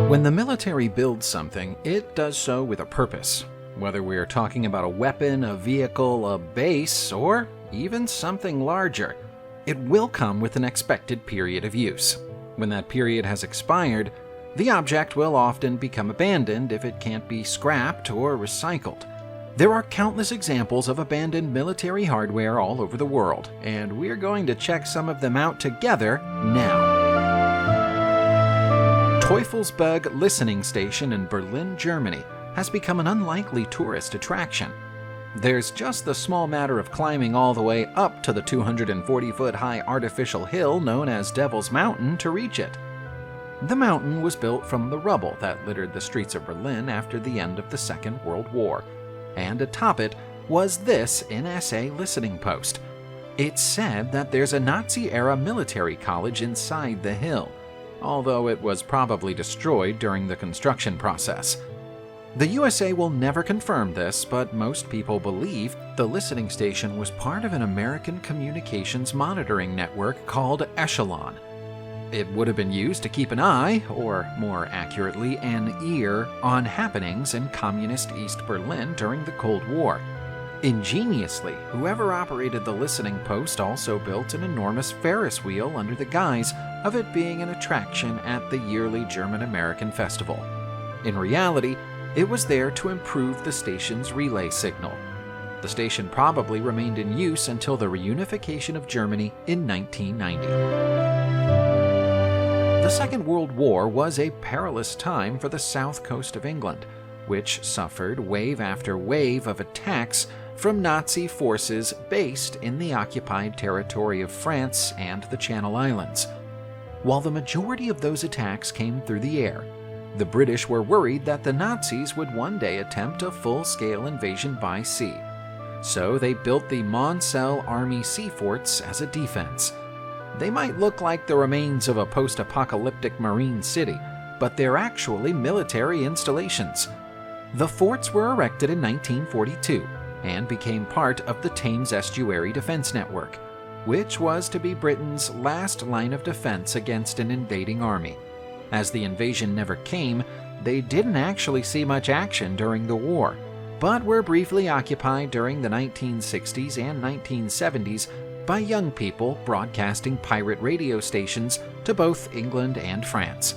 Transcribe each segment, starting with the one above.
When the military builds something, it does so with a purpose. Whether we are talking about a weapon, a vehicle, a base, or even something larger, it will come with an expected period of use. When that period has expired, the object will often become abandoned if it can't be scrapped or recycled. There are countless examples of abandoned military hardware all over the world, and we're going to check some of them out together now. Teufelsberg listening station in Berlin, Germany, has become an unlikely tourist attraction. There's just the small matter of climbing all the way up to the 240-foot high artificial hill known as Devil's Mountain to reach it. The mountain was built from the rubble that littered the streets of Berlin after the end of the Second World War, and atop it was this NSA listening post. It's said that there's a Nazi-era military college inside the hill, although it was probably destroyed during the construction process. The USA will never confirm this, but most people believe the listening station was part of an American communications monitoring network called Echelon. It would have been used to keep an eye, or more accurately, an ear, on happenings in communist East Berlin during the Cold War. Ingeniously, whoever operated the listening post also built an enormous Ferris wheel under the guise of it being an attraction at the yearly German-American festival. In reality, it was there to improve the station's relay signal. The station probably remained in use until the reunification of Germany in 1990. The Second World War was a perilous time for the south coast of England, which suffered wave after wave of attacks from Nazi forces based in the occupied territory of France and the Channel Islands. While the majority of those attacks came through the air, the British were worried that the Nazis would one day attempt a full-scale invasion by sea. So they built the Maunsell Army sea forts as a defense. They might look like the remains of a post-apocalyptic marine city, but they're actually military installations. The forts were erected in 1942 and became part of the Thames Estuary Defense Network, which was to be Britain's last line of defense against an invading army. As the invasion never came, they didn't actually see much action during the war, but were briefly occupied during the 1960s and 1970s by young people broadcasting pirate radio stations to both England and France.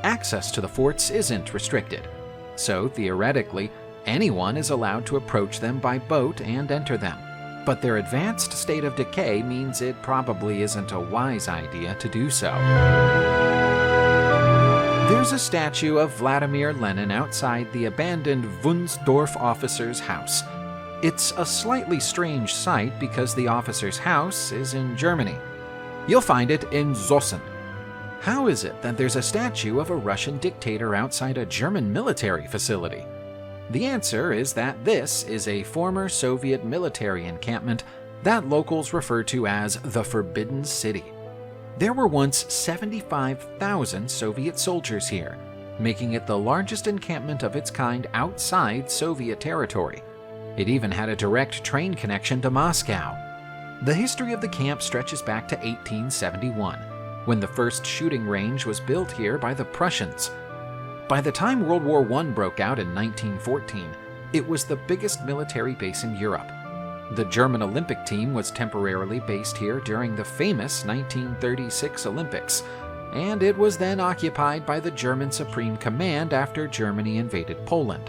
Access to the forts isn't restricted, so theoretically, anyone is allowed to approach them by boat and enter them. But their advanced state of decay means it probably isn't a wise idea to do so. There's a statue of Vladimir Lenin outside the abandoned Wünsdorf officer's house. It's a slightly strange sight because the officer's house is in Germany. You'll find it in Suisun. How is it that there's a statue of a Russian dictator outside a German military facility? The answer is that this is a former Soviet military encampment that locals refer to as the Forbidden City. There were once 75,000 Soviet soldiers here, making it the largest encampment of its kind outside Soviet territory. It even had a direct train connection to Moscow. The history of the camp stretches back to 1871, when the first shooting range was built here by the Prussians. By the time World War I broke out in 1914, it was the biggest military base in Europe. The German Olympic team was temporarily based here during the famous 1936 Olympics, and it was then occupied by the German Supreme Command after Germany invaded Poland.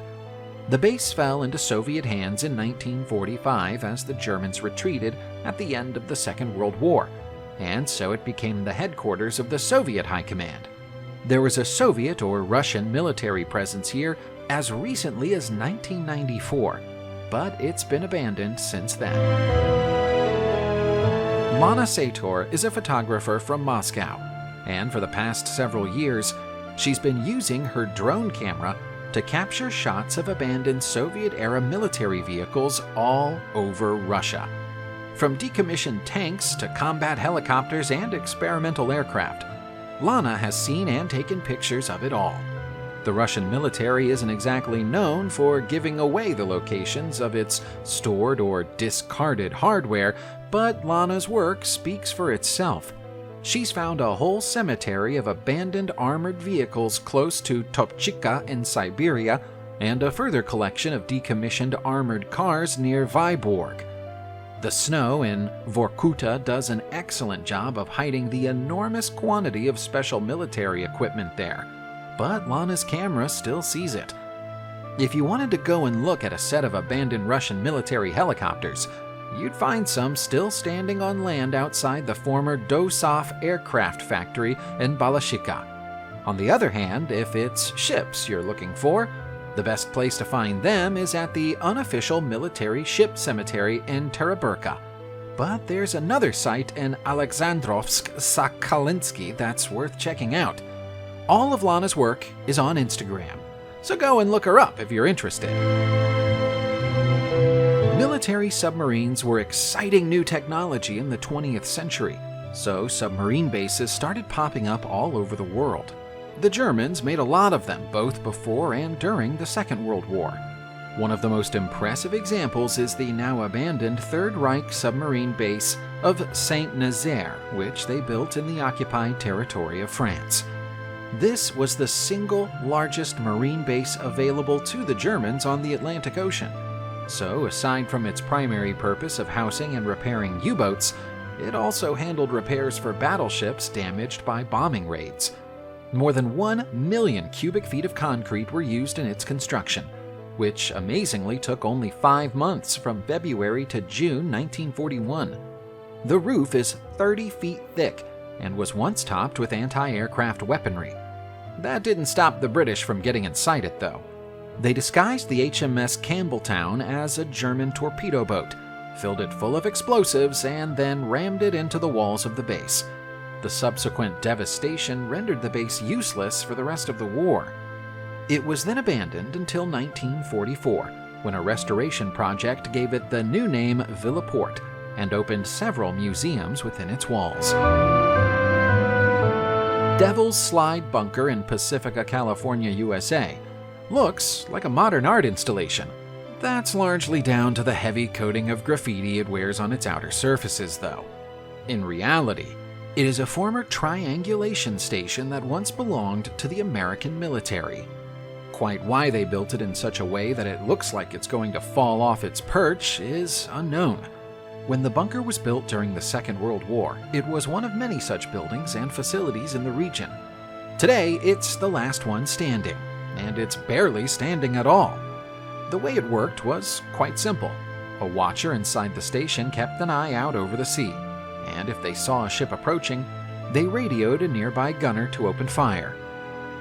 The base fell into Soviet hands in 1945 as the Germans retreated at the end of the Second World War, and so it became the headquarters of the Soviet High Command. There was a Soviet or Russian military presence here as recently as 1994, but it's been abandoned since then. Lana Sator is a photographer from Moscow, and for the past several years, she's been using her drone camera to capture shots of abandoned Soviet-era military vehicles all over Russia. From decommissioned tanks to combat helicopters and experimental aircraft, Lana has seen and taken pictures of it all. The Russian military isn't exactly known for giving away the locations of its stored or discarded hardware, but Lana's work speaks for itself. She's found a whole cemetery of abandoned armored vehicles close to Topchica in Siberia, and a further collection of decommissioned armored cars near Vyborg. The snow in Vorkuta does an excellent job of hiding the enormous quantity of special military equipment there, but Lana's camera still sees it. If you wanted to go and look at a set of abandoned Russian military helicopters, you'd find some still standing on land outside the former Dosov aircraft factory in Balashika. On the other hand, if it's ships you're looking for, the best place to find them is at the unofficial military ship cemetery in Tereburka. But there's another site in Alexandrovsk-Sakalinsky that's worth checking out. All of Lana's work is on Instagram, so go and look her up if you're interested. Military submarines were exciting new technology in the 20th century, so submarine bases started popping up all over the world. The Germans made a lot of them both before and during the Second World War. One of the most impressive examples is the now abandoned Third Reich submarine base of Saint-Nazaire, which they built in the occupied territory of France. This was the single largest marine base available to the Germans on the Atlantic Ocean. So, aside from its primary purpose of housing and repairing U-boats, it also handled repairs for battleships damaged by bombing raids. More than 1 million cubic feet of concrete were used in its construction, which amazingly took only 5 months from February to June 1941. The roof is 30 feet thick and was once topped with anti-aircraft weaponry. That didn't stop the British from getting inside it, though. They disguised the HMS Campbelltown as a German torpedo boat, filled it full of explosives, and then rammed it into the walls of the base. The subsequent devastation rendered the base useless for the rest of the war. It was then abandoned until 1944, when a restoration project gave it the new name Villa Port and opened several museums within its walls. Devil's Slide Bunker in Pacifica, California, USA looks like a modern art installation. That's largely down to the heavy coating of graffiti it wears on its outer surfaces, though. In reality, it is a former triangulation station that once belonged to the American military. Quite why they built it in such a way that it looks like it's going to fall off its perch is unknown. When the bunker was built during the Second World War, it was one of many such buildings and facilities in the region. Today, it's the last one standing, and it's barely standing at all. The way it worked was quite simple. A watcher inside the station kept an eye out over the sea, and if they saw a ship approaching, they radioed a nearby gunner to open fire.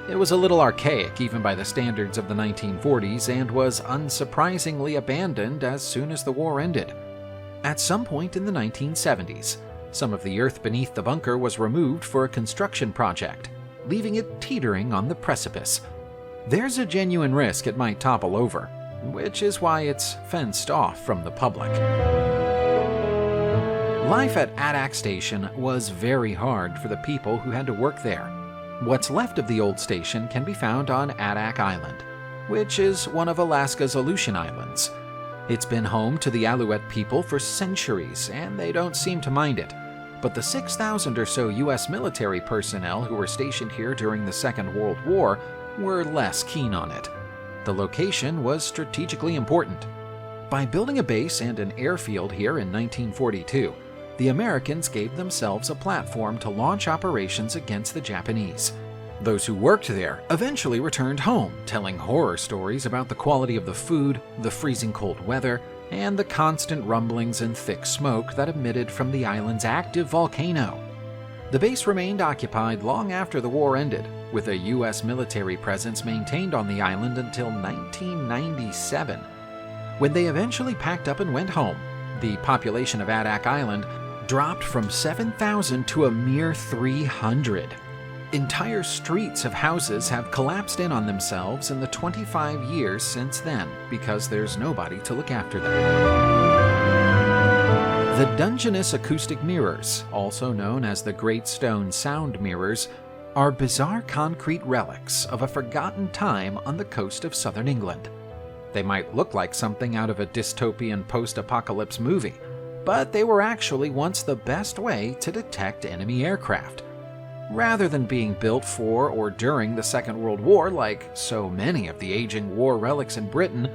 It was a little archaic even by the standards of the 1940s and was unsurprisingly abandoned as soon as the war ended. At some point in the 1970s, some of the earth beneath the bunker was removed for a construction project, leaving it teetering on the precipice. There's a genuine risk it might topple over, which is why it's fenced off from the public. Life at Adak Station was very hard for the people who had to work there. What's left of the old station can be found on Adak Island, which is one of Alaska's Aleutian Islands. It's been home to the Alouette people for centuries, and they don't seem to mind it. But the 6,000 or so U.S. military personnel who were stationed here during the Second World War were less keen on it. The location was strategically important. By building a base and an airfield here in 1942, the Americans gave themselves a platform to launch operations against the Japanese. Those who worked there eventually returned home, telling horror stories about the quality of the food, the freezing cold weather, and the constant rumblings and thick smoke that emitted from the island's active volcano. The base remained occupied long after the war ended, with a U.S. military presence maintained on the island until 1997. When they eventually packed up and went home, the population of Adak Island dropped from 7,000 to a mere 300. Entire streets of houses have collapsed in on themselves in the 25 years since then because there's nobody to look after them. The Dungeness acoustic mirrors, also known as the Great Stone Sound Mirrors, are bizarre concrete relics of a forgotten time on the coast of southern England. They might look like something out of a dystopian post-apocalypse movie, but they were actually once the best way to detect enemy aircraft. Rather than being built for or during the Second World War like so many of the aging war relics in Britain,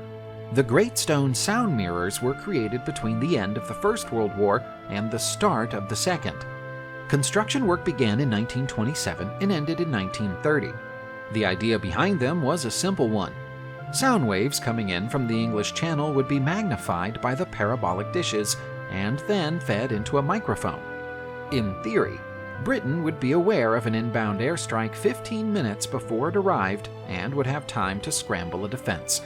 the Great Stone sound mirrors were created between the end of the First World War and the start of the Second. Construction work began in 1927 and ended in 1930. The idea behind them was a simple one. Sound waves coming in from the English Channel would be magnified by the parabolic dishes and then fed into a microphone. In theory, Britain would be aware of an inbound airstrike 15 minutes before it arrived and would have time to scramble a defense.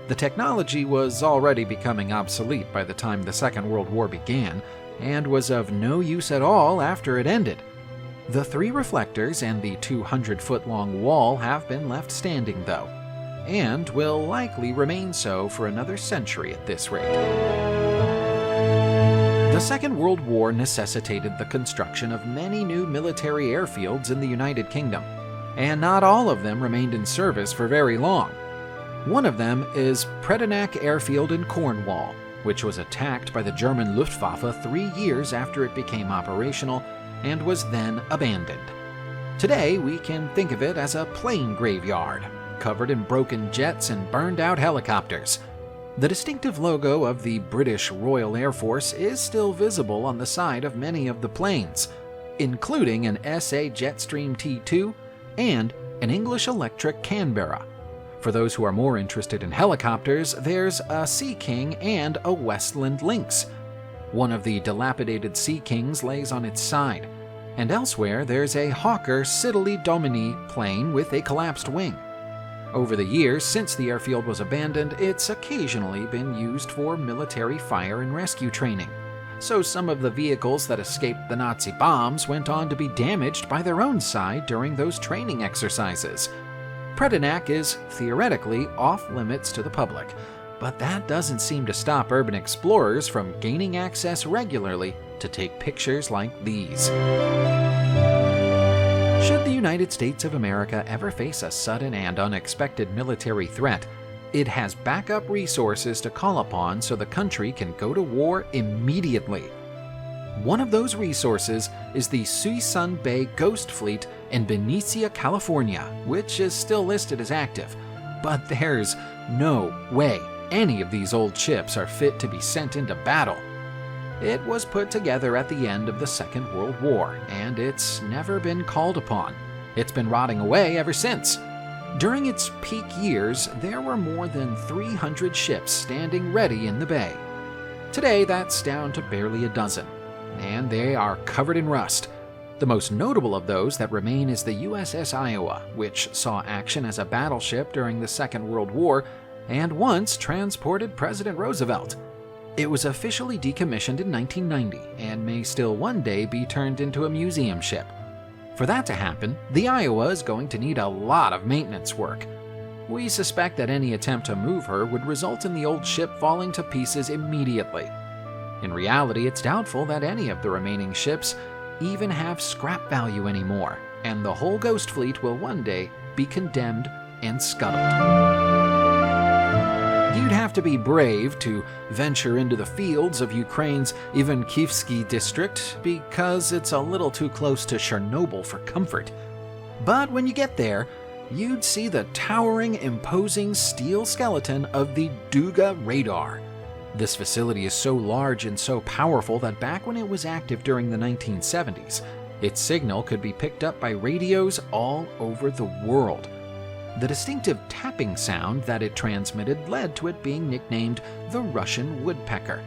The technology was already becoming obsolete by the time the Second World War began, and was of no use at all after it ended. The 3 reflectors and the 200-foot-long wall have been left standing, though, and will likely remain so for another century at this rate. The Second World War necessitated the construction of many new military airfields in the United Kingdom, and not all of them remained in service for very long. One of them is Predannack Airfield in Cornwall, which was attacked by the German Luftwaffe 3 years after it became operational and was then abandoned. Today, we can think of it as a plane graveyard, covered in broken jets and burned-out helicopters. The distinctive logo of the British Royal Air Force is still visible on the side of many of the planes, including an SA Jetstream T2 and an English Electric Canberra. For those who are more interested in helicopters, there's a Sea King and a Westland Lynx. One of the dilapidated Sea Kings lays on its side, and elsewhere there's a Hawker Siddeley Domini plane with a collapsed wing. Over the years since the airfield was abandoned, it's occasionally been used for military fire and rescue training, so some of the vehicles that escaped the Nazi bombs went on to be damaged by their own side during those training exercises. Predannack is theoretically off-limits to the public, but that doesn't seem to stop urban explorers from gaining access regularly to take pictures like these. Should the United States of America ever face a sudden and unexpected military threat, it has backup resources to call upon so the country can go to war immediately. One of those resources is the Suisun Bay Ghost Fleet in Benicia, California, which is still listed as active. But there's no way any of these old ships are fit to be sent into battle. It was put together at the end of the Second World War, and it's never been called upon. It's been rotting away ever since. During its peak years, there were more than 300 ships standing ready in the bay. Today, that's down to barely a dozen, and they are covered in rust. The most notable of those that remain is the USS Iowa, which saw action as a battleship during the Second World War and once transported President Roosevelt. It was officially decommissioned in 1990 and may still one day be turned into a museum ship. For that to happen, the Iowa is going to need a lot of maintenance work. We suspect that any attempt to move her would result in the old ship falling to pieces immediately. In reality, it's doubtful that any of the remaining ships even have scrap value anymore, and the whole Ghost Fleet will one day be condemned and scuttled. You'd have to be brave to venture into the fields of Ukraine's Ivankivsky district because it's a little too close to Chernobyl for comfort. But when you get there, you'd see the towering, imposing steel skeleton of the Duga radar. This facility is so large and so powerful that back when it was active during the 1970s, its signal could be picked up by radios all over the world. The distinctive tapping sound that it transmitted led to it being nicknamed the Russian woodpecker.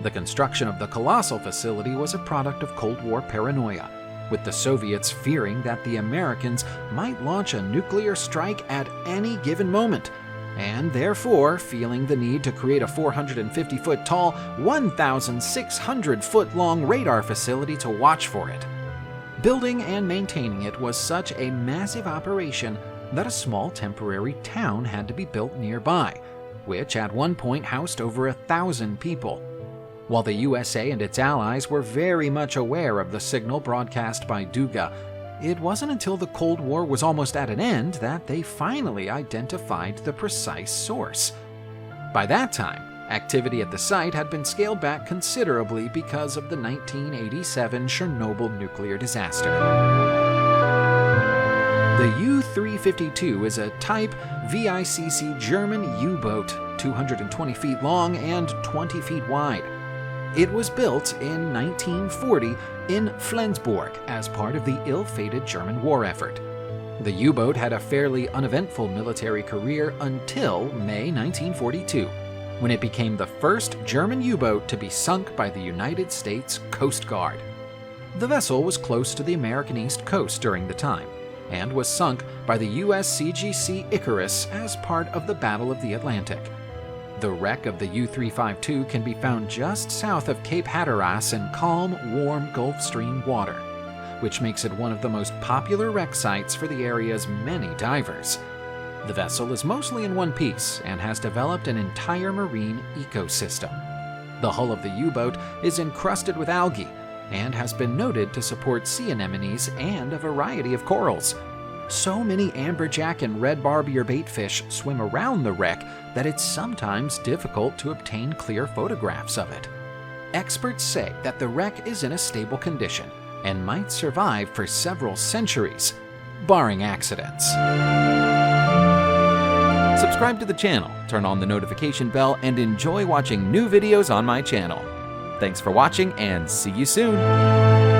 The construction of the colossal facility was a product of Cold War paranoia, with the Soviets fearing that the Americans might launch a nuclear strike at any given moment, and therefore feeling the need to create a 450-foot-tall, 1,600-foot-long radar facility to watch for it. Building and maintaining it was such a massive operation that a small temporary town had to be built nearby, which at one point housed over 1,000 people. While the USA and its allies were very much aware of the signal broadcast by Duga, it wasn't until the Cold War was almost at an end that they finally identified the precise source. By that time, Activity at the site had been scaled back considerably because of the 1987 Chernobyl nuclear disaster. The U-352 is a type VICC German U-boat, 220 feet long and 20 feet wide. It was built in 1940 in Flensburg as part of the ill-fated German war effort. The U-boat had a fairly uneventful military career until May 1942, when it became the first German U-boat to be sunk by the United States Coast Guard. The vessel was close to the American East Coast during the time, and was sunk by the U.S. CGC Icarus as part of the Battle of the Atlantic. The wreck of the U-352 can be found just south of Cape Hatteras in calm, warm Gulf Stream water, which makes it one of the most popular wreck sites for the area's many divers. The vessel is mostly in one piece and has developed an entire marine ecosystem. The hull of the U-boat is encrusted with algae and has been noted to support sea anemones and a variety of corals. So many amberjack and red barbier baitfish swim around the wreck that it's sometimes difficult to obtain clear photographs of it. Experts say that the wreck is in a stable condition and might survive for several centuries, barring accidents. Subscribe to the channel, turn on the notification bell, and enjoy watching new videos on my channel. Thanks for watching, and see you soon!